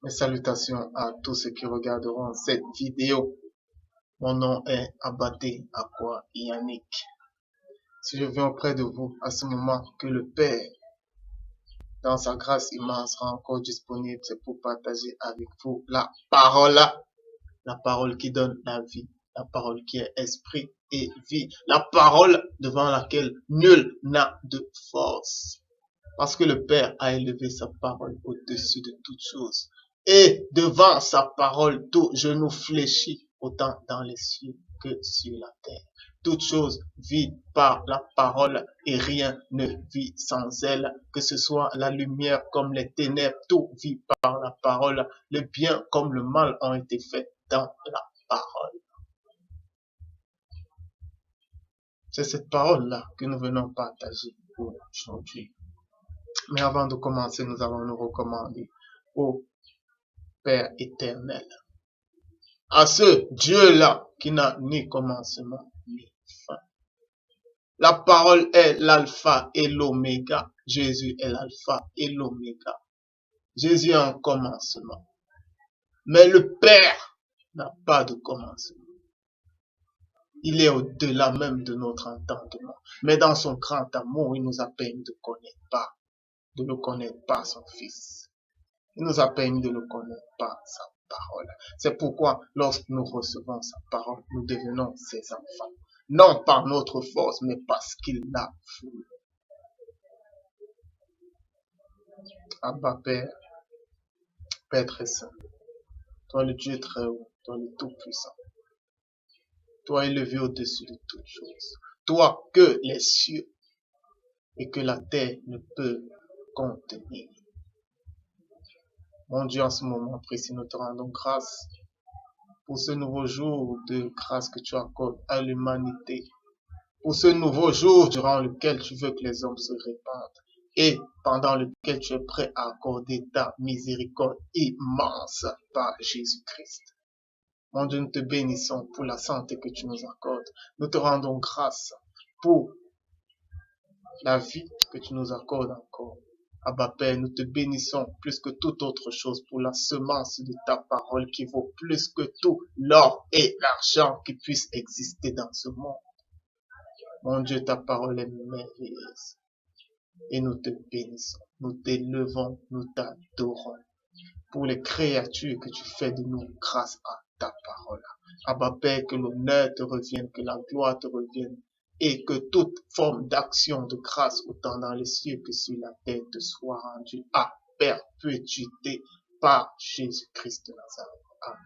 Mes salutations à tous ceux qui regarderont cette vidéo. Mon nom est Abaté Akwa Yannick. Si je viens auprès de vous à ce moment que le Père, dans sa grâce immense, sera encore disponible, c'est pour partager avec vous la parole qui donne la vie, la parole qui est esprit et vie, la parole devant laquelle nul n'a de force. Parce que le Père a élevé sa parole au-dessus de toute chose. Et devant sa parole, tout genou fléchit, autant dans les cieux que sur la terre. Toute chose vit par la parole et rien ne vit sans elle. Que ce soit la lumière comme les ténèbres, tout vit par la parole. Le bien comme le mal ont été faits dans la parole. C'est cette parole-là que nous venons partager aujourd'hui. Mais avant de commencer, nous allons nous recommander au Père éternel, à ce Dieu-là qui n'a ni commencement ni fin. La parole est l'alpha et l'oméga. Jésus est l'alpha et l'oméga. Jésus a un commencement. Mais le Père n'a pas de commencement. Il est au-delà même de notre entendement. Mais dans son grand amour, il nous a permis de ne connaître pas son Fils. Il nous a permis de ne connaître pas sa parole. C'est pourquoi, lorsque nous recevons sa parole, nous devenons ses enfants. Non par notre force, mais parce qu'il l'a voulu. Abba Père, Père très saint, toi le Dieu très haut, toi le Tout-Puissant, toi élevé au-dessus de toutes choses, toi que les cieux et que la terre ne peuvent contenir. Mon Dieu, en ce moment précis, nous te rendons grâce pour ce nouveau jour de grâce que tu accordes à l'humanité, pour ce nouveau jour durant lequel tu veux que les hommes se répandent et pendant lequel tu es prêt à accorder ta miséricorde immense par Jésus-Christ. Mon Dieu, nous te bénissons pour la santé que tu nous accordes. Nous te rendons grâce pour la vie que tu nous accordes encore. Abba Père, nous te bénissons plus que toute autre chose pour la semence de ta parole qui vaut plus que tout l'or et l'argent qui puissent exister dans ce monde. Mon Dieu, ta parole est merveilleuse et nous te bénissons, nous t'élevons, nous t'adorons pour les créatures que tu fais de nous grâce à ta parole. Abba Père, que l'honneur te revienne, que la gloire te revienne et que toute forme d'action de grâce autant dans les cieux que sur la terre te soit rendue à perpétuité par Jésus-Christ de Nazareth. Amen.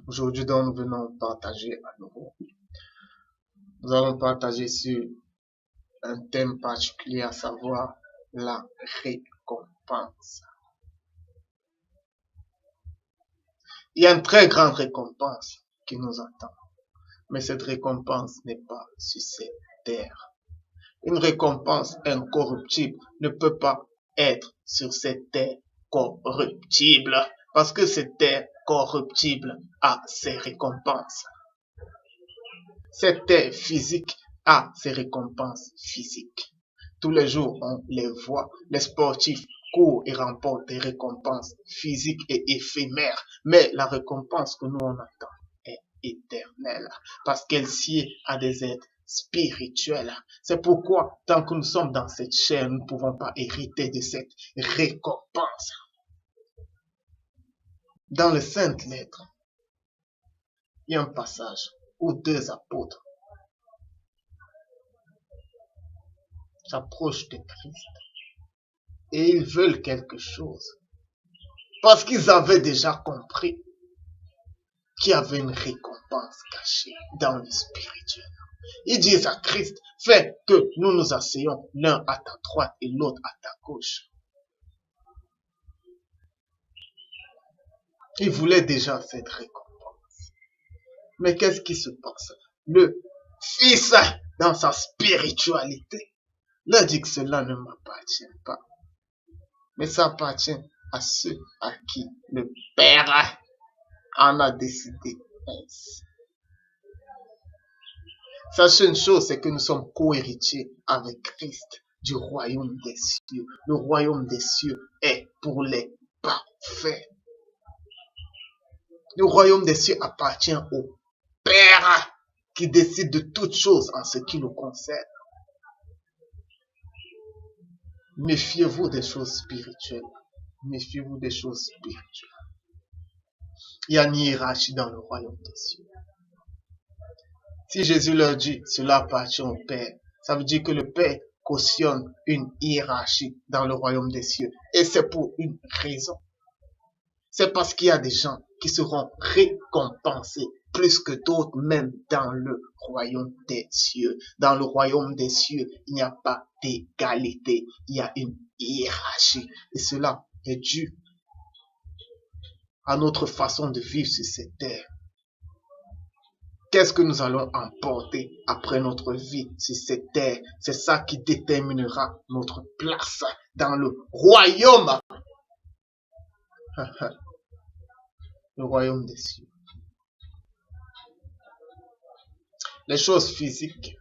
Aujourd'hui, donc, nous venons partager à nouveau. Nous allons partager sur un thème particulier, à savoir la récompense. Il y a une très grande récompense qui nous attend. Mais cette récompense n'est pas sur cette terre. Une récompense incorruptible ne peut pas être sur cette terre corruptible. Parce que cette terre corruptible a ses récompenses. Cette terre physique a ses récompenses physiques. Tous les jours, on les voit. Les sportifs courent et remportent des récompenses physiques et éphémères. Mais la récompense que nous on attend est éternelle. Parce qu'elle sied à des êtres spirituels. C'est pourquoi, tant que nous sommes dans cette chair, nous ne pouvons pas hériter de cette récompense. Dans les Saintes Lettres, il y a un passage où deux apôtres s'approchent de Christ et ils veulent quelque chose parce qu'ils avaient déjà compris qu'il y avait une récompense cachée dans le spirituel. Ils disent à Christ, fais que nous nous asseyons l'un à ta droite et l'autre à ta gauche. Ils voulaient déjà cette récompense. Mais qu'est-ce qui se passe? Le Fils, dans sa spiritualité, leur dit que cela ne m'appartient pas. Mais ça appartient à ceux à qui le Père en a décidé ainsi. Sachez une chose, c'est que nous sommes co-héritiers avec Christ du royaume des cieux. Le royaume des cieux est pour les parfait. Le royaume des cieux appartient au Père qui décide de toutes choses en ce qui nous concerne. Méfiez-vous des choses spirituelles. Méfiez-vous des choses spirituelles. Il n'y a ni hiérarchie dans le royaume des cieux. Si Jésus leur dit, cela appartient au Père, ça veut dire que le Père cautionne une hiérarchie dans le royaume des cieux. Et c'est pour une raison. C'est parce qu'il y a des gens qui seront récompensés plus que d'autres, même dans le royaume des cieux. Dans le royaume des cieux, il n'y a pas d'égalité. Il y a une hiérarchie. Et cela est dû à notre façon de vivre sur cette terre. Qu'est-ce que nous allons emporter après notre vie sur cette terre? C'est ça qui déterminera notre place dans le royaume. Le royaume des cieux. Les choses physiques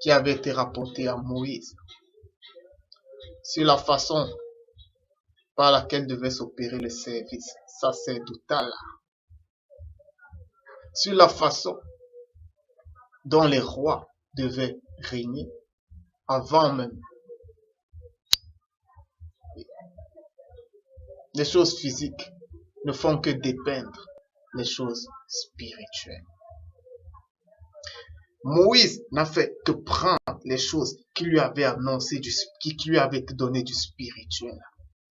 qui avaient été rapportées à Moïse sur la façon par laquelle devait s'opérer le service sacerdotal, sur la façon dont les rois devaient régner avant même. Les choses physiques ne font que dépeindre les choses spirituelles. Moïse n'a fait que prendre les choses qui lui avaient annoncé, qui lui avaient donné du spirituel.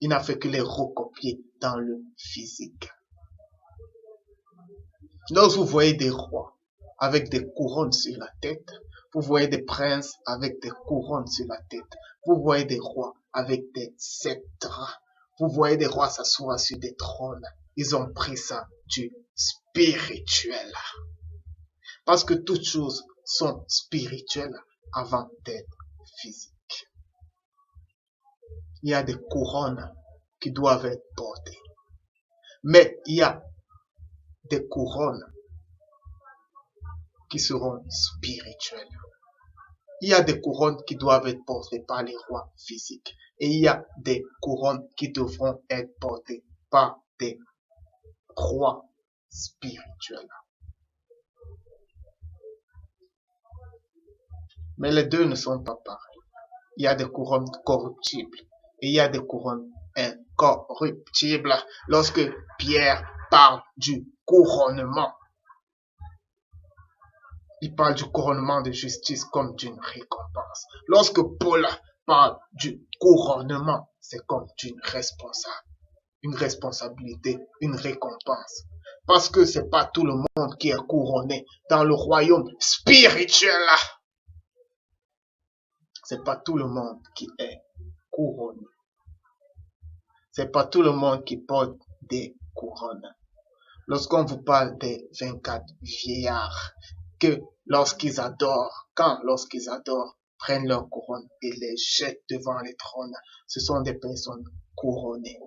Il n'a fait que les recopier dans le physique. Lorsque vous voyez des rois avec des couronnes sur la tête, vous voyez des princes avec des couronnes sur la tête, vous voyez des rois avec des sceptres, vous voyez des rois s'asseoir sur des trônes. Ils ont pris ça du spirituel. Parce que toutes choses sont spirituelles avant d'être physiques. Il y a des couronnes qui doivent être portées. Mais il y a des couronnes qui seront spirituelles. Il y a des couronnes qui doivent être portées par les rois physiques. Et il y a des couronnes qui devront être portées par des rois spirituels. Mais les deux ne sont pas pareils. Il y a des couronnes corruptibles et il y a des couronnes incorruptibles. Lorsque Pierre parle du couronnement, il parle du couronnement de justice comme d'une récompense. Lorsque Paul parle du couronnement, c'est comme d'une responsabilité, une récompense. Parce que c'est pas tout le monde qui est couronné dans le royaume spirituel. C'est pas tout le monde qui est couronné. C'est pas tout le monde qui porte des couronnes. Lorsqu'on vous parle des 24 vieillards, que lorsqu'ils adorent, prennent leur couronne et les jettent devant les trônes, ce sont des personnes couronnées.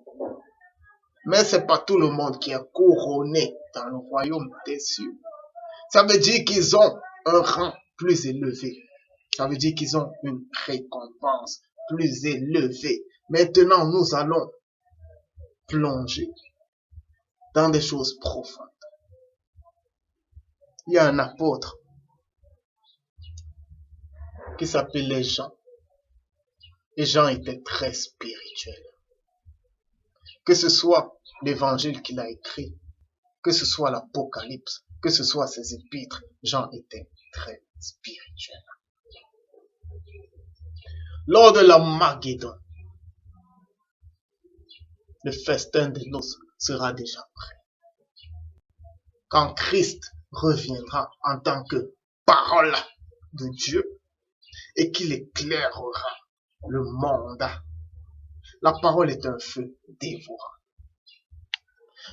Mais c'est pas tout le monde qui est couronné dans le royaume des cieux. Ça veut dire qu'ils ont un rang plus élevé. Ça veut dire qu'ils ont une récompense plus élevée. Maintenant, nous allons plonger dans des choses profondes. Il y a un apôtre qui s'appelait Jean. Et Jean était très spirituel. Que ce soit l'évangile qu'il a écrit, que ce soit l'Apocalypse, que ce soit ses épîtres, Jean était très spirituel. Lors de l'Armageddon, le festin de noces sera déjà prêt. Quand Christ reviendra en tant que parole de Dieu et qu'il éclairera le monde, la parole est un feu dévorant.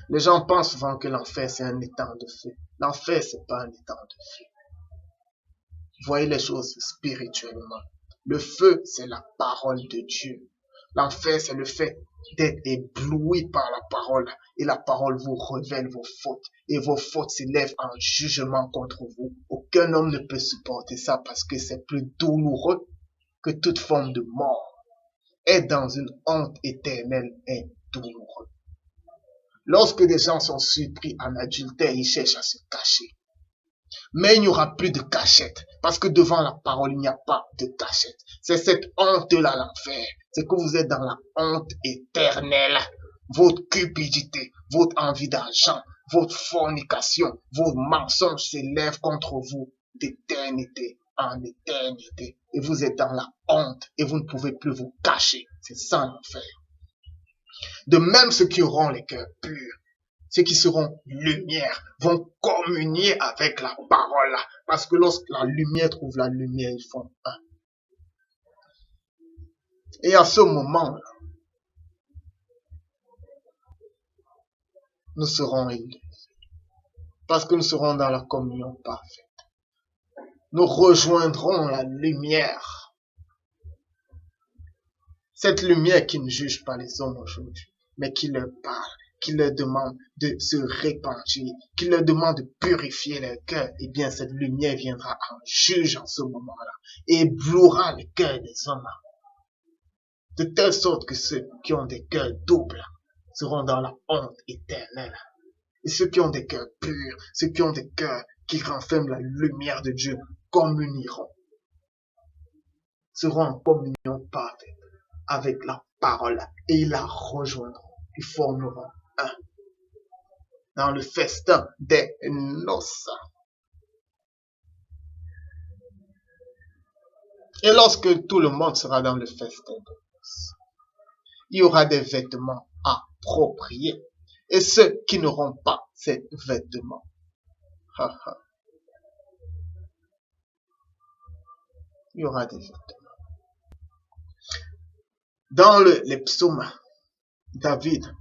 Les gens pensent souvent que l'enfer c'est un étang de feu. L'enfer c'est pas un étang de feu. Voyez les choses spirituellement. Le feu, c'est la parole de Dieu. L'enfer, c'est le fait d'être ébloui par la parole. Et la parole vous révèle vos fautes. Et vos fautes s'élèvent en jugement contre vous. Aucun homme ne peut supporter ça parce que c'est plus douloureux que toute forme de mort. Être dans une honte éternelle est douloureux. Lorsque des gens sont surpris en adultère, ils cherchent à se cacher. Mais il n'y aura plus de cachette, parce que devant la parole, il n'y a pas de cachette. C'est cette honte-là, l'enfer. C'est que vous êtes dans la honte éternelle. Votre cupidité, votre envie d'argent, votre fornication, vos mensonges s'élèvent contre vous d'éternité en éternité. Et vous êtes dans la honte et vous ne pouvez plus vous cacher. C'est ça l'enfer. De même, ceux qui auront les cœurs purs, ceux qui seront lumière, vont communier avec la parole. Parce que lorsque la lumière trouve la lumière, ils font un. Et à ce moment, nous serons élus. Parce que nous serons dans la communion parfaite. Nous rejoindrons la lumière. Cette lumière qui ne juge pas les hommes aujourd'hui, mais qui leur parle, qui leur demande de se repentir, qui leur demande de purifier leur cœur. Eh bien, cette lumière viendra en juge en ce moment-là et éblouira le cœur des hommes. De telle sorte que ceux qui ont des cœurs doubles seront dans la honte éternelle. Et ceux qui ont des cœurs purs, ceux qui ont des cœurs qui renferment la lumière de Dieu, communieront, seront en communion parfaite avec la parole et ils la rejoindront. Ils formeront un dans le festin des noces. Et lorsque tout le monde sera dans le festin des noces, il y aura des vêtements appropriés. Et ceux qui n'auront pas ces vêtements, il y aura des vêtements. Dans les psaumes, David,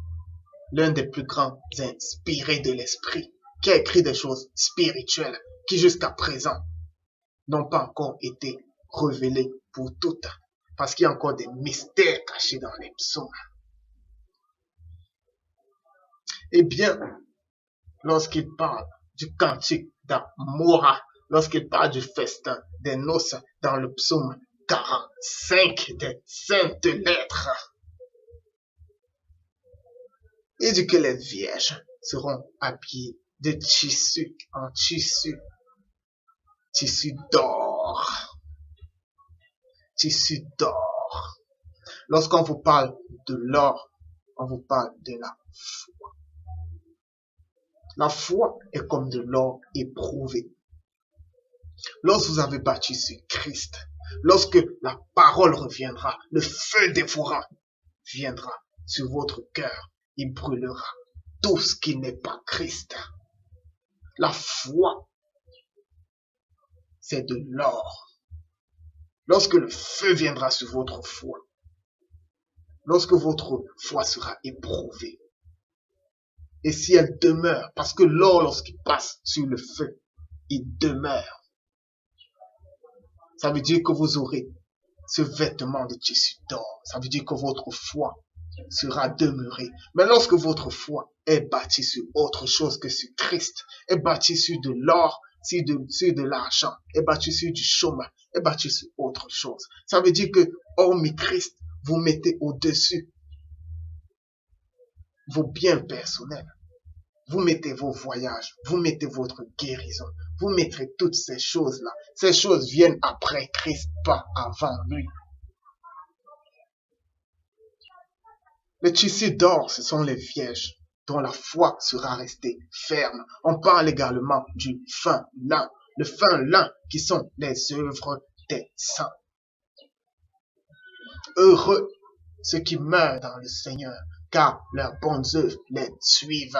l'un des plus grands inspirés de l'esprit, qui a écrit des choses spirituelles qui jusqu'à présent n'ont pas encore été révélées pour toutes, parce qu'il y a encore des mystères cachés dans les psaumes. Eh bien, lorsqu'il parle du cantique d'amour, lorsqu'il parle du festin des noces dans le psaume 45 des saintes lettres, il dit que les vierges seront habillées de tissu en tissu, tissu d'or, tissu d'or. Lorsqu'on vous parle de l'or, on vous parle de la foi. La foi est comme de l'or éprouvé. Lorsque vous avez bâti sur Christ, lorsque la parole reviendra, le feu dévorant viendra sur votre cœur, il brûlera tout ce qui n'est pas Christ. La foi, c'est de l'or. Lorsque le feu viendra sur votre foi, lorsque votre foi sera éprouvée, et si elle demeure, parce que l'or, lorsqu'il passe sur le feu, il demeure. Ça veut dire que vous aurez ce vêtement de tissu d'or. Ça veut dire que votre foi sera demeurée. Mais lorsque votre foi est bâtie sur autre chose que sur Christ, est bâtie sur de l'or, sur de l'argent, est bâtie sur du chômage, est bâtie sur autre chose, ça veut dire que, hormis Christ, vous mettez au-dessus vos biens personnels. Vous mettez vos voyages, vous mettez votre guérison, vous mettrez toutes ces choses-là. Ces choses viennent après Christ, pas avant lui. Les tissus d'or, ce sont les vierges dont la foi sera restée ferme. On parle également du fin lin. Le fin lin qui sont les œuvres des saints. Heureux ceux qui meurent dans le Seigneur, car leurs bonnes œuvres les suivent.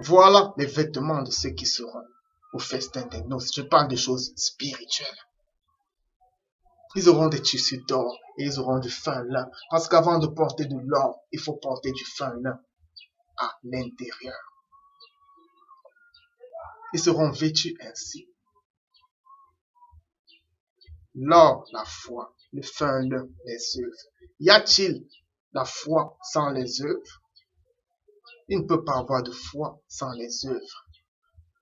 Voilà les vêtements de ceux qui seront au festin des noces. Je parle de choses spirituelles. Ils auront des tissus d'or et ils auront du fin lin. Parce qu'avant de porter de l'or, il faut porter du fin lin à l'intérieur. Ils seront vêtus ainsi. L'or, la foi, le fin lin, les œuvres. Y a-t-il la foi sans les œuvres? Il ne peut pas avoir de foi sans les œuvres.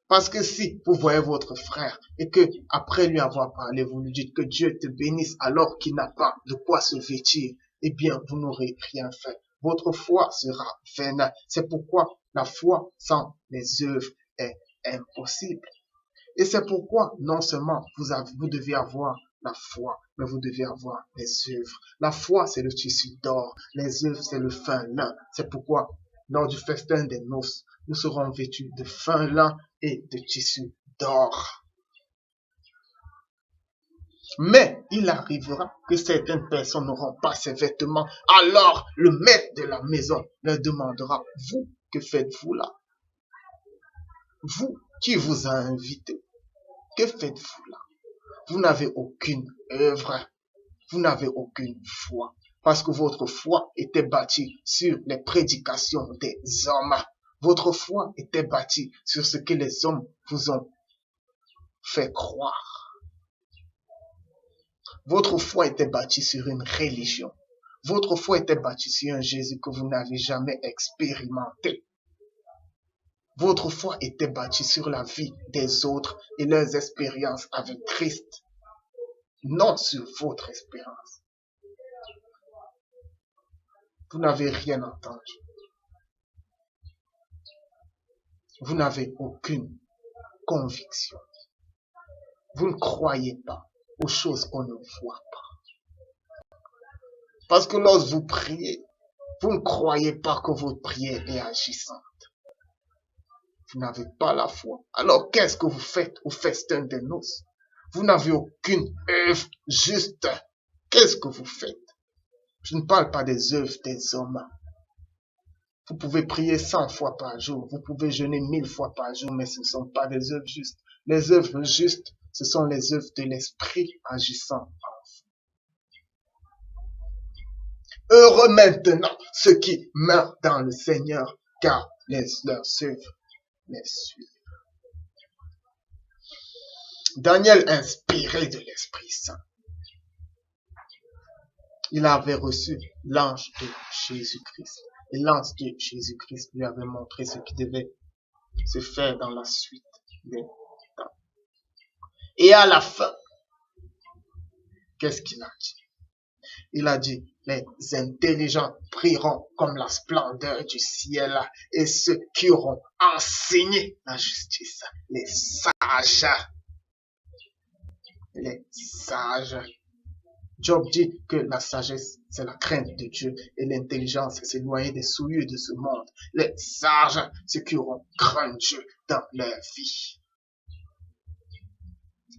Parce que si vous voyez votre frère et que après lui avoir parlé, vous lui dites que Dieu te bénisse alors qu'il n'a pas de quoi se vêtir, eh bien, vous n'aurez rien fait. Votre foi sera vaine. C'est pourquoi la foi sans les œuvres est impossible. Et c'est pourquoi, non seulement vous devez avoir la foi, mais vous devez avoir les œuvres. La foi, c'est le tissu d'or. Les œuvres, c'est le fin lin. C'est pourquoi, lors du festin des noces, nous serons vêtus de fin lin et de tissu d'or. Mais il arrivera que certaines personnes n'auront pas ces vêtements. Alors, le maître de la maison leur demandera, vous, que faites-vous là? Vous, qui vous a invité? Que faites-vous là? Vous n'avez aucune œuvre, vous n'avez aucune foi, parce que votre foi était bâtie sur les prédications des hommes. Votre foi était bâtie sur ce que les hommes vous ont fait croire. Votre foi était bâtie sur une religion. Votre foi était bâtie sur un Jésus que vous n'avez jamais expérimenté. Votre foi était bâtie sur la vie des autres et leurs expériences avec Christ, non sur votre espérance. Vous n'avez rien entendu. Vous n'avez aucune conviction. Vous ne croyez pas aux choses qu'on ne voit pas. Parce que lorsque vous priez, vous ne croyez pas que votre prière est agissante. Vous n'avez pas la foi. Alors qu'est-ce que vous faites au festin des noces? Vous n'avez aucune œuvre juste. Qu'est-ce que vous faites? Je ne parle pas des œuvres des hommes. Vous pouvez prier 100 fois par jour. Vous pouvez jeûner 1000 fois par jour, mais ce ne sont pas des œuvres justes. Les œuvres justes, ce sont les œuvres de l'Esprit agissant en vous. Heureux maintenant ceux qui meurent dans le Seigneur, car leurs œuvres les suivent. Daniel, inspiré de l'Esprit Saint, il avait reçu l'ange de Jésus-Christ. Et l'ange de Jésus-Christ lui avait montré ce qui devait se faire dans la suite des temps. Et à la fin, qu'est-ce qu'il a dit? Il a dit, les intelligents prieront comme la splendeur du ciel, et ceux qui auront enseigné la justice, les sages. Job dit que la sagesse, c'est la crainte de Dieu, et l'intelligence, c'est s'éloigner des souillures de ce monde. Les sages, ceux qui auront craint Dieu dans leur vie.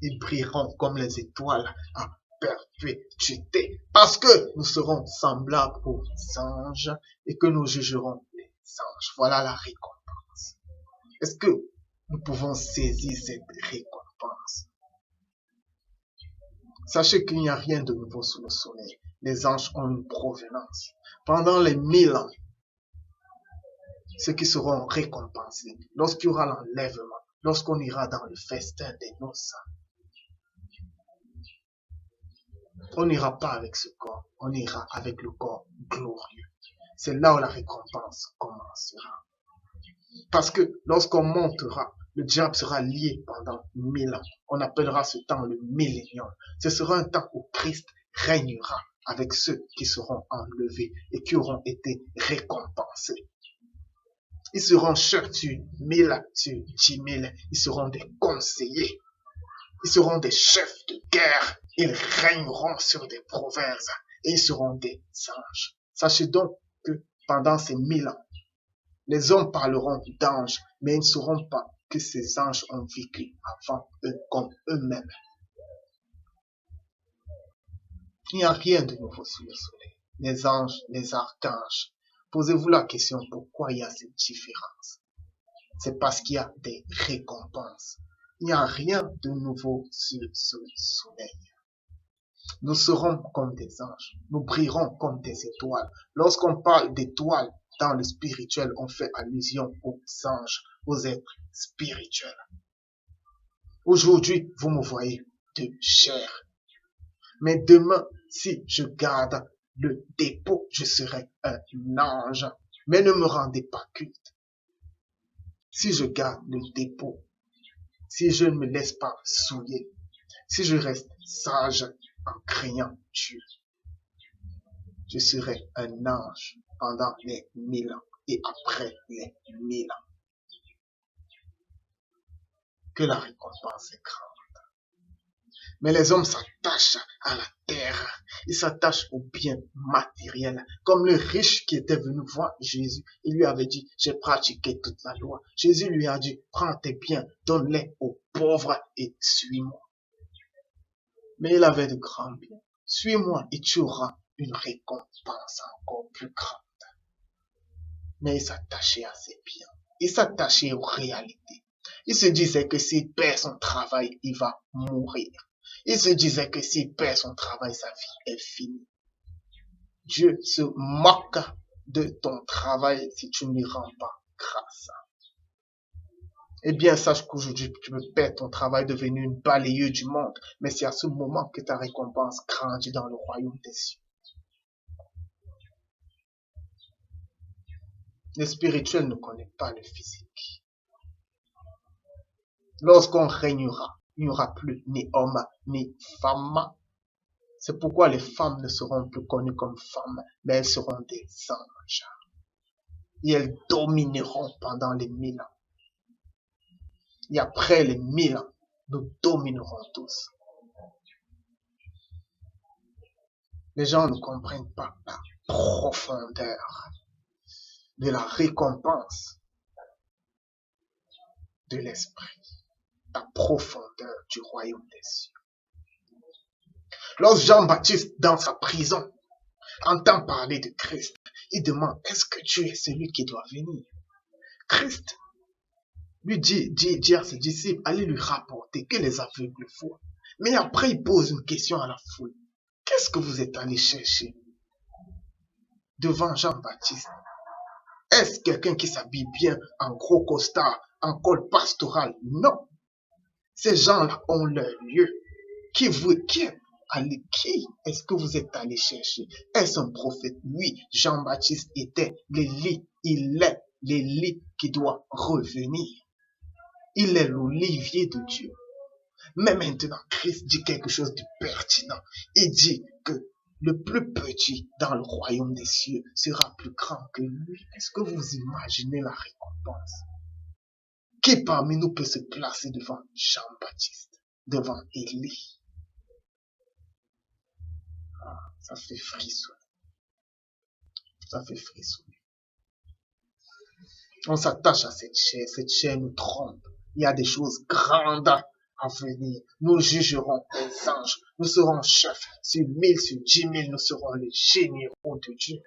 Ils brilleront comme les étoiles en perpétuité, parce que nous serons semblables aux anges et que nous jugerons les anges. Voilà la récompense. Est-ce que nous pouvons saisir cette récompense? Sachez qu'il n'y a rien de nouveau sous le soleil. Les anges ont une provenance. Pendant les 1000 ans, ceux qui seront récompensés, lorsqu'il y aura l'enlèvement, lorsqu'on ira dans le festin des noces, on n'ira pas avec ce corps, on ira avec le corps glorieux. C'est là où la récompense commencera. Parce que lorsqu'on montera, le diable sera lié pendant 1000 ans. On appellera ce temps le millénium. Ce sera un temps où Christ régnera avec ceux qui seront enlevés et qui auront été récompensés. Ils seront chefs sur 1000, sur 10 000. Ils seront des conseillers. Ils seront des chefs de guerre. Ils régneront sur des provinces et ils seront des anges. Sachez donc que pendant ces 1000 ans, les hommes parleront d'anges, mais ils ne sauront pas que ces anges ont vécu avant eux comme eux-mêmes. Il n'y a rien de nouveau sous le soleil. Les anges, les archanges. Posez-vous la question pourquoi il y a cette différence. C'est parce qu'il y a des récompenses. Il n'y a rien de nouveau sur ce soleil. Nous serons comme des anges. Nous brillerons comme des étoiles. Lorsqu'on parle d'étoiles dans le spirituel, on fait allusion aux anges, aux êtres spirituels. Aujourd'hui, vous me voyez de chair. Mais demain, si je garde le dépôt, je serai un ange. Mais ne me rendez pas culte. Si je garde le dépôt, si je ne me laisse pas souiller, si je reste sage en craignant Dieu, je serai un ange pendant les 1000 ans et après les 1000 ans. Que la récompense est grande. Mais les hommes s'attachent à la terre, ils s'attachent aux biens matériels, comme le riche qui était venu voir Jésus. Il lui avait dit, j'ai pratiqué toute la loi. Jésus lui a dit, prends tes biens, donne-les aux pauvres et suis-moi. Mais il avait de grands biens. Suis-moi et tu auras une récompense encore plus grande. Mais il s'attachait à ses biens. Il s'attachait aux réalités. Il se disait que s'il perd son travail, il va mourir. Il se disait que s'il perd son travail, sa vie est finie. Dieu se moque de ton travail si tu ne lui rends pas grâce. Eh bien, sache qu'aujourd'hui, tu peux perdre ton travail, devenir une balayeuse du monde. Mais c'est à ce moment que ta récompense grandit dans le royaume des cieux. Le spirituel ne connaît pas le physique. Lorsqu'on régnera, il n'y aura plus ni homme ni femme. C'est pourquoi les femmes ne seront plus connues comme femmes, mais elles seront des anges. Et elles domineront pendant les 1000 ans. Et après les 1000 ans, nous dominerons tous. Les gens ne comprennent pas la profondeur de la récompense de l'esprit, la profondeur du royaume des cieux. Lorsque Jean-Baptiste, dans sa prison, entend parler de Christ, il demande, est-ce que tu es celui qui doit venir? Christ lui dit à ses disciples, allez lui rapporter que les aveugles voient. Mais après, il pose une question à la foule. Qu'est-ce que vous êtes allé chercher devant Jean-Baptiste? Est-ce quelqu'un qui s'habille bien en gros costard, en col pastoral? Non. Ces gens-là ont leur lieu. Qui est-ce que vous êtes allé chercher? Est-ce un prophète? Oui, Jean-Baptiste était l'Élie. Il est l'Élie qui doit revenir. Il est l'olivier de Dieu. Mais maintenant, Christ dit quelque chose de pertinent. Il dit que le plus petit dans le royaume des cieux sera plus grand que lui. Est-ce que vous imaginez la récompense? Qui parmi nous peut se placer devant Jean-Baptiste, devant Élie? Ça fait frissonner. Ça fait frissonner. On s'attache à cette chair nous trompe. Il y a des choses grandes à venir. Nous jugerons les anges. Nous serons chefs sur 1000, sur 10 000. Nous serons les généraux de Dieu.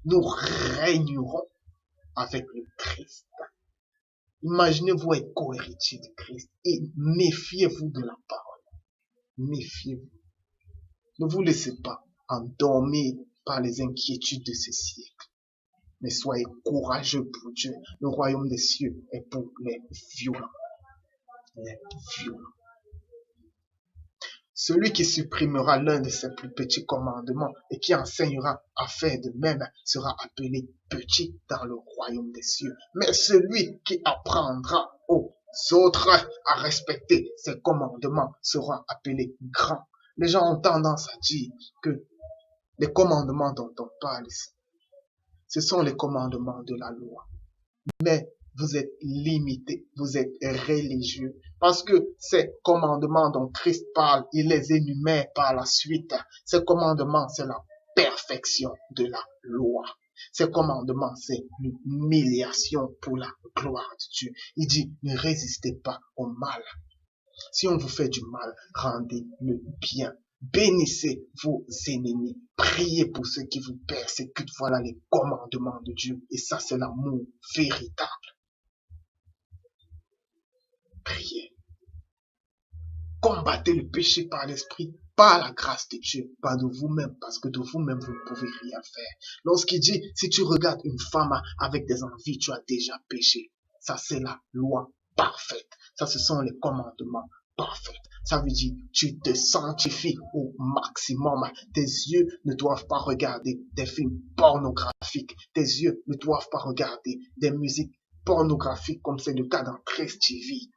Nous régnerons avec le Christ. Imaginez-vous être co-héritier de Christ et méfiez-vous de la parole. Méfiez-vous. Ne vous laissez pas endormir par les inquiétudes de ce siècle. Mais soyez courageux pour Dieu. Le royaume des cieux est pour les violents. Les violents. Celui qui supprimera l'un de ses plus petits commandements et qui enseignera à faire de même sera appelé petit dans le royaume des cieux. Mais celui qui apprendra aux autres à respecter ses commandements sera appelé grand. Les gens ont tendance à dire que les commandements dont on parle ici, ce sont les commandements de la loi. Mais vous êtes limité, vous êtes religieux. Parce que ces commandements dont Christ parle, il les énumère par la suite. Ces commandements, c'est la perfection de la loi. Ces commandements, c'est l'humiliation pour la gloire de Dieu. Il dit, ne résistez pas au mal. Si on vous fait du mal, rendez-le bien. Bénissez vos ennemis. Priez pour ceux qui vous persécutent. Voilà les commandements de Dieu. Et ça, c'est l'amour véritable. Priez. Combattez le péché par l'esprit, par la grâce de Dieu, pas de vous-même, parce que de vous-même, vous ne pouvez rien faire. Lorsqu'il dit, si tu regardes une femme avec des envies, tu as déjà péché. Ça, c'est la loi parfaite. Ça, ce sont les commandements parfaits. Ça veut dire, tu te sanctifies au maximum. Tes yeux ne doivent pas regarder des films pornographiques. Tes yeux ne doivent pas regarder des musiques pornographiques comme c'est le cas dans Christ TV.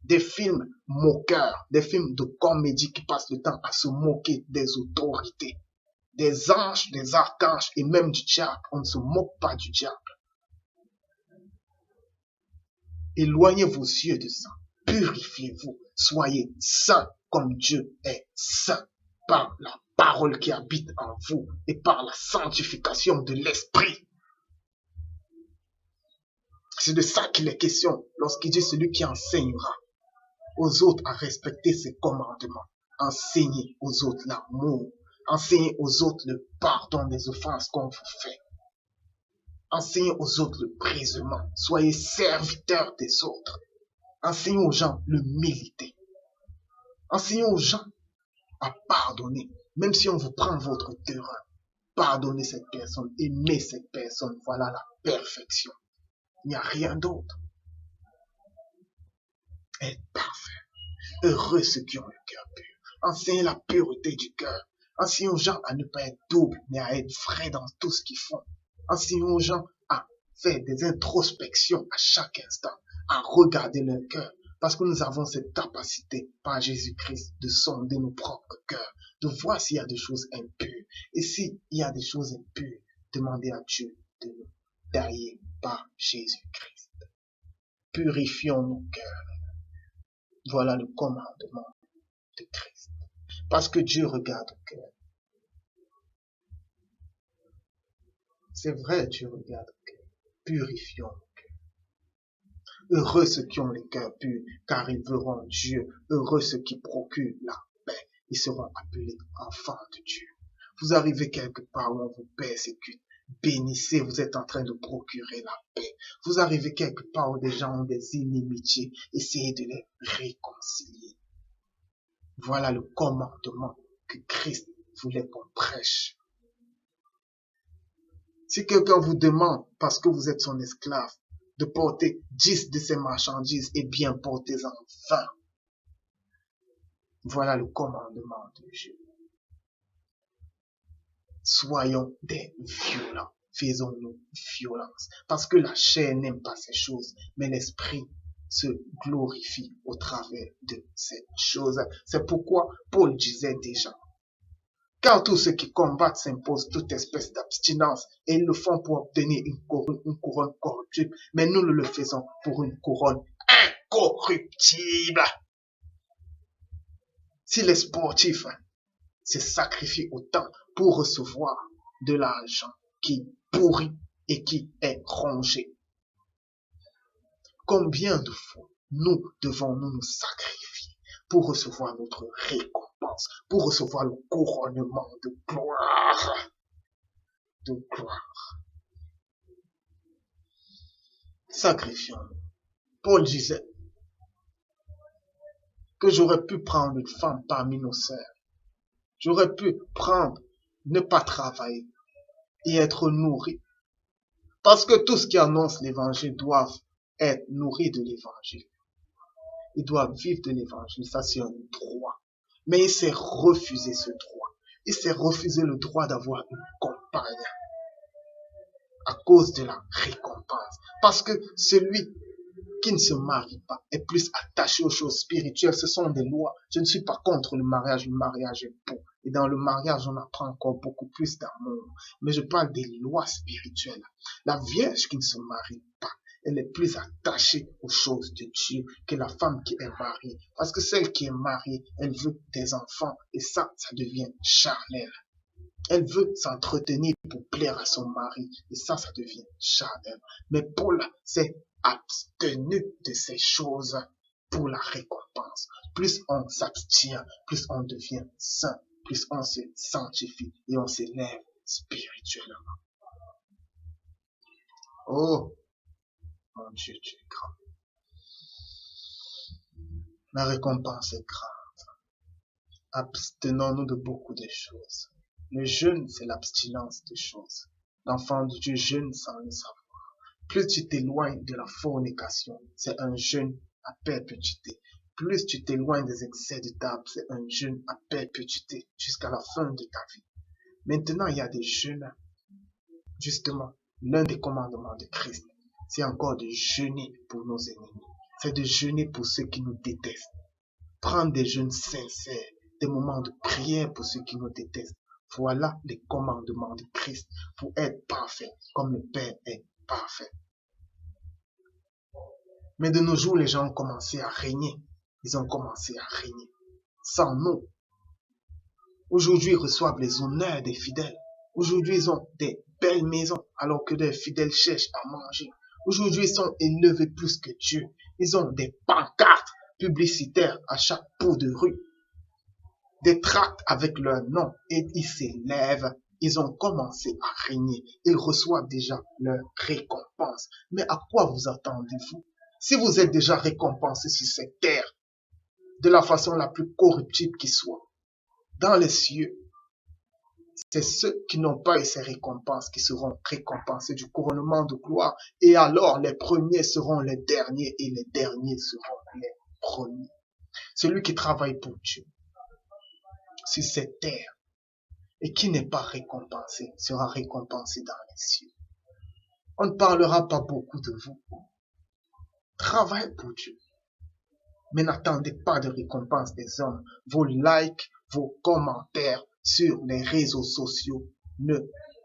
Des films moqueurs, des films de comédie qui passent le temps à se moquer des autorités. des anges, des archanges et même du diable. On ne se moque pas du diable. Éloignez vos yeux de ça. Purifiez-vous. Soyez saints comme Dieu est saint par la parole qui habite en vous et par la sanctification de l'esprit. C'est de ça qu'il est question lorsqu'il dit celui qui enseignera aux autres à respecter ses commandements. Enseignez aux autres l'amour. Enseignez aux autres le pardon des offenses qu'on vous fait. Enseignez aux autres le brisement. Soyez serviteurs des autres. Enseignez aux gens l'humilité. Enseignez aux gens à pardonner. Même si on vous prend votre terrain, pardonnez cette personne, aimez cette personne. Voilà la perfection. Il n'y a rien d'autre. Être parfait. Heureux ceux qui ont le cœur pur. Enseignez la pureté du cœur. Enseignez aux gens à ne pas être doubles, mais à être vrais dans tout ce qu'ils font. Enseignez aux gens à faire des introspections à chaque instant, à regarder leur cœur. Parce que nous avons cette capacité par Jésus-Christ de sonder nos propres cœurs, de voir s'il y a des choses impures. Et s'il y a des choses impures, demandez à Dieu de nous tailler par Jésus-Christ. Purifions nos cœurs. Voilà le commandement de Christ. Parce que Dieu regarde au cœur. C'est vrai, Dieu regarde au cœur. Purifions nos cœurs. Heureux ceux qui ont les cœurs purs, car ils verront Dieu. Heureux ceux qui procurent la paix, ils seront appelés enfants de Dieu. Vous arrivez quelque part où on vous persécute. Bénissez, vous êtes en train de procurer la paix. Vous arrivez quelque part où des gens ont des inimitiés. Essayez de les réconcilier. Voilà le commandement que Christ voulait qu'on prêche. Si quelqu'un vous demande, parce que vous êtes son esclave, de porter 10 de ses marchandises, et bien portez-en 20. Voilà le commandement de Dieu. Soyons des violents. Faisons-nous violence. Parce que la chair n'aime pas ces choses, mais l'esprit se glorifie au travers de ces choses. C'est pourquoi Paul disait déjà, car tous ceux qui combattent s'imposent toute espèce d'abstinence et ils le font pour obtenir une couronne corruptible, mais nous le faisons pour une couronne incorruptible. Si les sportifs se sacrifient autant pour recevoir de l'argent qui pourrit et qui est rongé, combien de fois nous devons-nous nous sacrifier pour recevoir notre récompense, pour recevoir le couronnement de gloire. De gloire. Sacrifions-nous. Paul disait que j'aurais pu prendre une femme parmi nos sœurs. J'aurais pu prendre, ne pas travailler et être nourri. Parce que tous qui annoncent l'évangile doivent être nourris de l'évangile. Ils doivent vivre de l'évangile. Ça, c'est un droit. Mais il s'est refusé ce droit. Il s'est refusé le droit d'avoir une compagne à cause de la récompense. Parce que celui qui ne se marie pas est plus attaché aux choses spirituelles. Ce sont des lois. Je ne suis pas contre le mariage. Le mariage est beau. Et dans le mariage, on apprend encore beaucoup plus d'amour. Mais je parle des lois spirituelles. La vierge qui ne se marie pas, elle est plus attachée aux choses de Dieu que la femme qui est mariée. Parce que celle qui est mariée, elle veut des enfants. Et ça devient charnel. Elle veut s'entretenir pour plaire à son mari. Et ça devient charnel. Mais Paul s'est abstenu de ces choses pour la récompense. Plus on s'abstient, plus on devient saint, plus on se sanctifie et on s'élève spirituellement. Oh, mon Dieu, tu es grand. La récompense est grande. Abstenons-nous de beaucoup de choses. Le jeûne, c'est l'abstinence de choses. L'enfant de Dieu jeûne sans le savoir. Plus tu t'éloignes de la fornication, c'est un jeûne à perpétuité. Plus tu t'éloignes des excès de table, c'est un jeûne à perpétuité jusqu'à la fin de ta vie. Maintenant, il y a des jeûnes. Justement, l'un des commandements de Christ, c'est encore de jeûner pour nos ennemis. C'est de jeûner pour ceux qui nous détestent. Prendre des jeûnes sincères, des moments de prière pour ceux qui nous détestent. Voilà les commandements de Christ pour être parfait, comme le Père est parfait. Mais de nos jours, les gens ont commencé à régner. Ils ont commencé à régner sans nous. Aujourd'hui, ils reçoivent les honneurs des fidèles. Aujourd'hui, ils ont des belles maisons alors que les fidèles cherchent à manger. Aujourd'hui, ils sont élevés plus que Dieu. Ils ont des pancartes publicitaires à chaque bout de rue, des tracts avec leur nom, et ils s'élèvent. Ils ont commencé à régner. Ils reçoivent déjà leur récompense. Mais à quoi vous attendez-vous? Si vous êtes déjà récompensé sur cette terre, de la façon la plus corruptible qui soit, dans les cieux, c'est ceux qui n'ont pas eu ces récompenses qui seront récompensés du couronnement de gloire. Et alors les premiers seront les derniers et les derniers seront les premiers. Celui qui travaille pour Dieu sur cette terre et qui n'est pas récompensé sera récompensé dans les cieux. On ne parlera pas beaucoup de vous. Travaillez pour Dieu. Mais n'attendez pas de récompense des hommes. Vos likes, vos commentaires sur les réseaux sociaux ne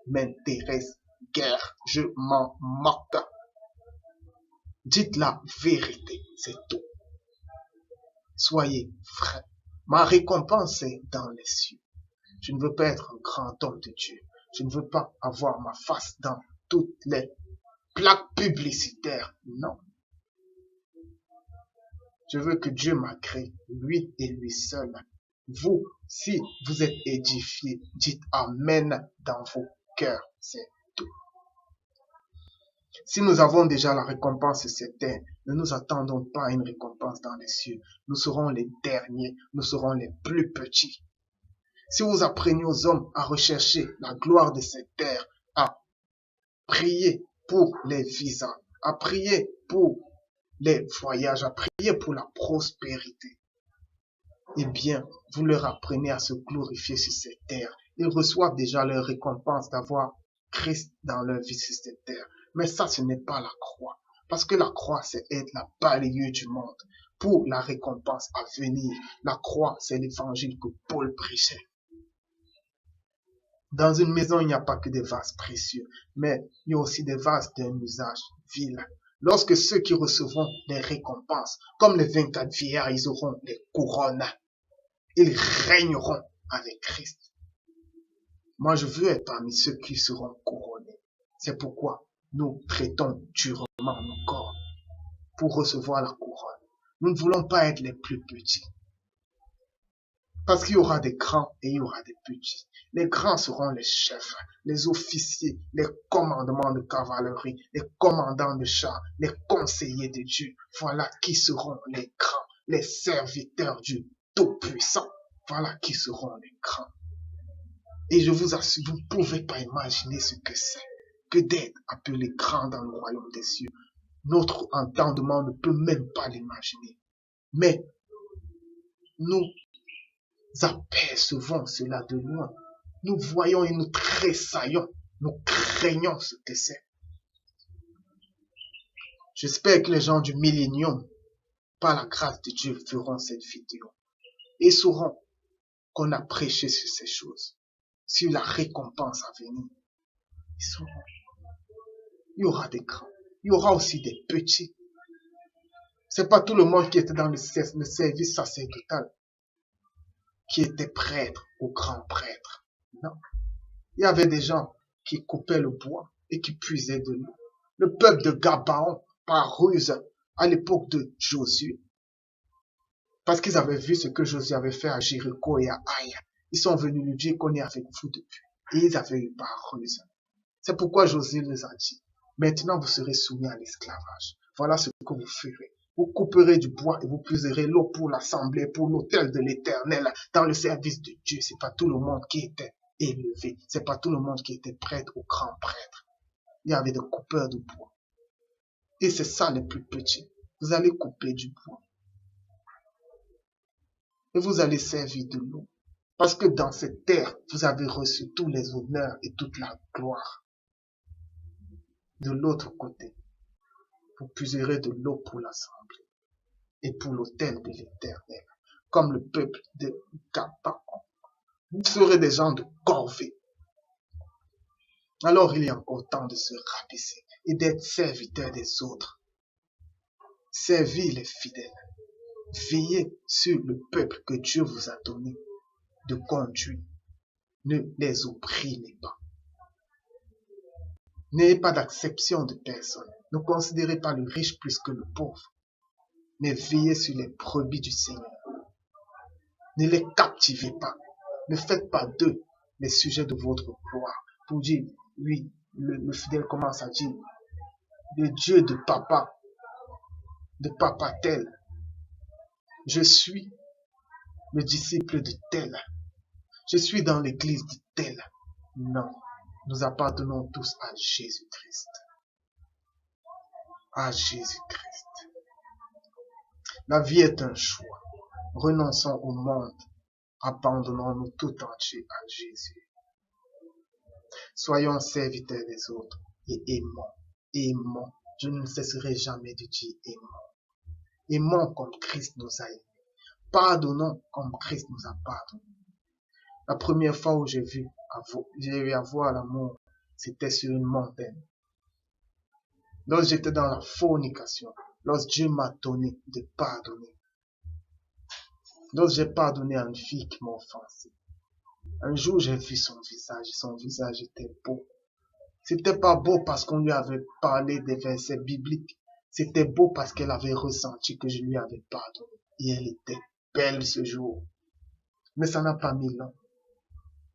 m'intéressent guère. Je m'en moque. Dites la vérité, c'est tout. Soyez vrai. Ma récompense est dans les cieux. Je ne veux pas être un grand homme de Dieu. Je ne veux pas avoir ma face dans toutes les plaques publicitaires. Non. Je veux que Dieu m'a créé, lui et lui seul. Vous, si vous êtes édifiés, dites Amen dans vos cœurs. C'est tout. Si nous avons déjà la récompense sur cette terre, ne nous attendons pas à une récompense dans les cieux. Nous serons les derniers, nous serons les plus petits. Si vous apprenez aux hommes à rechercher la gloire de cette terre, à prier pour les visas, à prier pour les voyages, à prier pour la prospérité, eh bien, vous leur apprenez à se glorifier sur cette terre. Ils reçoivent déjà leur récompense d'avoir Christ dans leur vie sur cette terre. Mais ça, ce n'est pas la croix. Parce que la croix, c'est être la balayure du monde pour la récompense à venir. La croix, c'est l'évangile que Paul prêchait. Dans une maison, il n'y a pas que des vases précieux, mais il y a aussi des vases d'un usage vil. Lorsque ceux qui recevront les récompenses, comme les 24 vieillards, ils auront les couronnes. Ils régneront avec Christ. Moi, je veux être parmi ceux qui seront couronnés. C'est pourquoi nous traitons durement nos corps pour recevoir la couronne. Nous ne voulons pas être les plus petits. Parce qu'il y aura des grands et il y aura des petits. Les grands seront les chefs, les officiers, les commandements de cavalerie, les commandants de chars, les conseillers de Dieu. Voilà qui seront les grands, les serviteurs du Tout-Puissant. Voilà qui seront les grands. Et je vous assure, vous ne pouvez pas imaginer ce que c'est que d'être appelé grand dans le royaume des cieux. Notre entendement ne peut même pas l'imaginer. Mais nous apercevons cela de loin. Nous voyons et nous tressaillons. Nous craignons ce que c'est. J'espère que les gens du millénium, par la grâce de Dieu, feront cette vidéo et sauront qu'on a prêché sur ces choses, sur la récompense à venir. Ils sauront. Il y aura des grands. Il y aura aussi des petits. C'est pas tout le monde qui était dans le service sacerdotal qui était prêtre ou grand prêtre. Non. Il y avait des gens qui coupaient le bois et qui puisaient de l'eau. Le peuple de Gabaon, par ruse, à l'époque de Josué, parce qu'ils avaient vu ce que Josué avait fait à Jéricho et à Haï, ils sont venus lui dire qu'on est avec vous depuis. Et ils avaient eu par ruse. C'est pourquoi Josué les a dit, maintenant vous serez soumis à l'esclavage. Voilà ce que vous ferez. Vous couperez du bois et vous puiserez l'eau pour l'assemblée, pour l'autel de l'Éternel, dans le service de Dieu. C'est pas tout le monde qui était élevé. C'est pas tout le monde qui était prêtre ou grand prêtre. Il y avait des coupeurs de bois. Et c'est ça les plus petits. Vous allez couper du bois. Et vous allez servir de l'eau. Parce que dans cette terre, vous avez reçu tous les honneurs et toute la gloire. De l'autre côté, vous puiserez de l'eau pour l'assemblée et pour l'autel de l'Éternel, comme le peuple de Gabaon. Vous serez des gens de corvée. Alors il est encore temps de se rabaisser et d'être serviteur des autres. Servir les fidèles. Veillez sur le peuple que Dieu vous a donné de conduire. Ne les opprimez pas. N'ayez pas d'acception de personne. Ne considérez pas le riche plus que le pauvre. Mais veillez sur les brebis du Seigneur. Ne les captivez pas. Ne faites pas d'eux les sujets de votre gloire. Pour dire, oui, le fidèle commence à dire, le Dieu de papa tel. Je suis le disciple de tel. Je suis dans l'église de tel. Non, nous appartenons tous à Jésus-Christ. À Jésus-Christ. La vie est un choix. Renonçons au monde. Abandonnons-nous tout entier à Jésus. Soyons serviteurs des autres et aimons. Aimons. Je ne cesserai jamais de dire aimons. Aimons comme Christ nous a aimés. Pardonnons comme Christ nous a pardonnés. La première fois où j'ai eu à voir l'amour, c'était sur une montagne. Lorsque j'étais dans la fornication, lorsque Dieu m'a donné de pardonner. Lorsque j'ai pardonné à une fille qui m'a offensé. Un jour, j'ai vu son visage était beau. C'était pas beau parce qu'on lui avait parlé des versets bibliques. C'était beau parce qu'elle avait ressenti que je lui avais pardonné. Et elle était belle ce jour. Mais ça n'a pas mis long.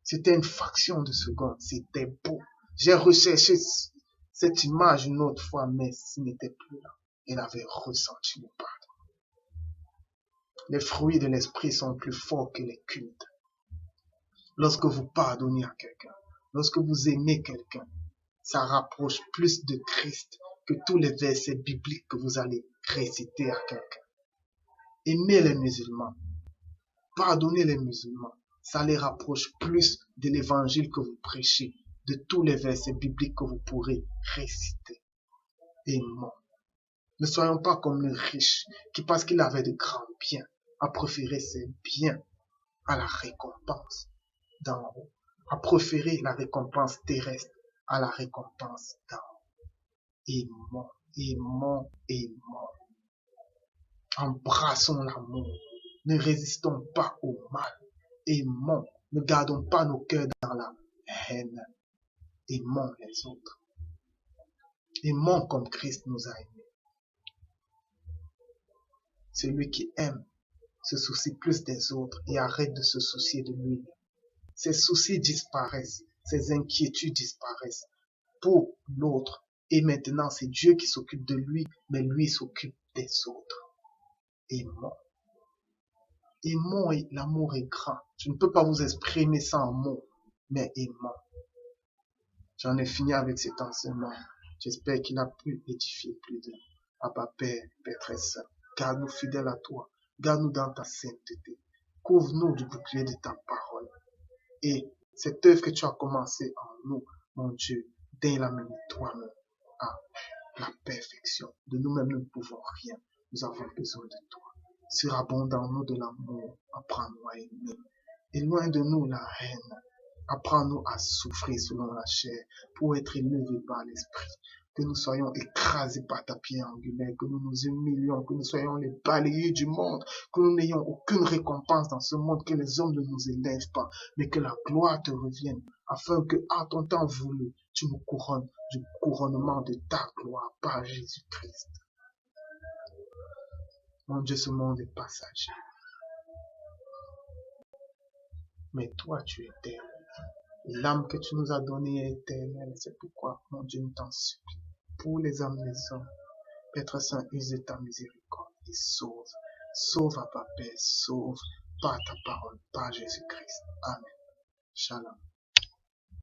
C'était une fraction de seconde. C'était beau. J'ai recherché cette image une autre fois, mais ce n'était plus là. Elle avait ressenti le pardon. Les fruits de l'esprit sont plus forts que les cultes. Lorsque vous pardonnez à quelqu'un, lorsque vous aimez quelqu'un, ça rapproche plus de Christ que tous les versets bibliques que vous allez réciter à quelqu'un. Aimez les musulmans, pardonnez les musulmans, ça les rapproche plus de l'évangile que vous prêchez, de tous les versets bibliques que vous pourrez réciter. Aimons. Ne soyons pas comme le riche qui, parce qu'il avait de grands biens, a préféré ses biens à la récompense d'en haut, a préféré la récompense terrestre à la récompense d'en haut. Aimons, aimons, aimons. Embrassons l'amour. Ne résistons pas au mal. Aimons. Ne gardons pas nos cœurs dans la haine. Aimons les autres. Aimons comme Christ nous a aimés. Celui qui aime se soucie plus des autres et arrête de se soucier de lui. Ses soucis disparaissent, ses inquiétudes disparaissent pour l'autre. Et maintenant, c'est Dieu qui s'occupe de lui, mais lui s'occupe des autres. Aimons. Aimons et l'amour est grand. Je ne peux pas vous exprimer sans mots, mais aimons. J'en ai fini avec cet enseignement. J'espère qu'il a pu édifier plus d'un. Abba Père, Père très saint, garde-nous fidèles à toi. Garde-nous dans ta sainteté. Couvre-nous du bouclier de ta parole. Et cette œuvre que tu as commencée en nous, mon Dieu, daigne la mener toi-même à la perfection. De nous-mêmes, nous ne pouvons rien. Nous avons besoin de toi. Surabonde en nous de l'amour. Apprends-nous à aimer. Et loin de nous la haine. Apprends-nous à souffrir selon la chair pour être élevés par l'esprit. Que nous soyons écrasés par ta pierre angulaire, que nous nous humilions, que nous soyons les balayés du monde, que nous n'ayons aucune récompense dans ce monde, que les hommes ne nous élèvent pas, mais que la gloire te revienne, afin que, à ton temps voulu, tu nous couronnes du couronnement de ta gloire par Jésus-Christ. Mon Dieu, ce monde est passager. Mais toi, tu es éternel. L'âme que tu nous as donnée est éternelle. C'est pourquoi, mon Dieu, nous t'en supplie. Pour les âmes des hommes, Père Saint, use de ta miséricorde et sauve. Sauve à ta paix, sauve par ta parole, par Jésus-Christ. Amen. Shalom.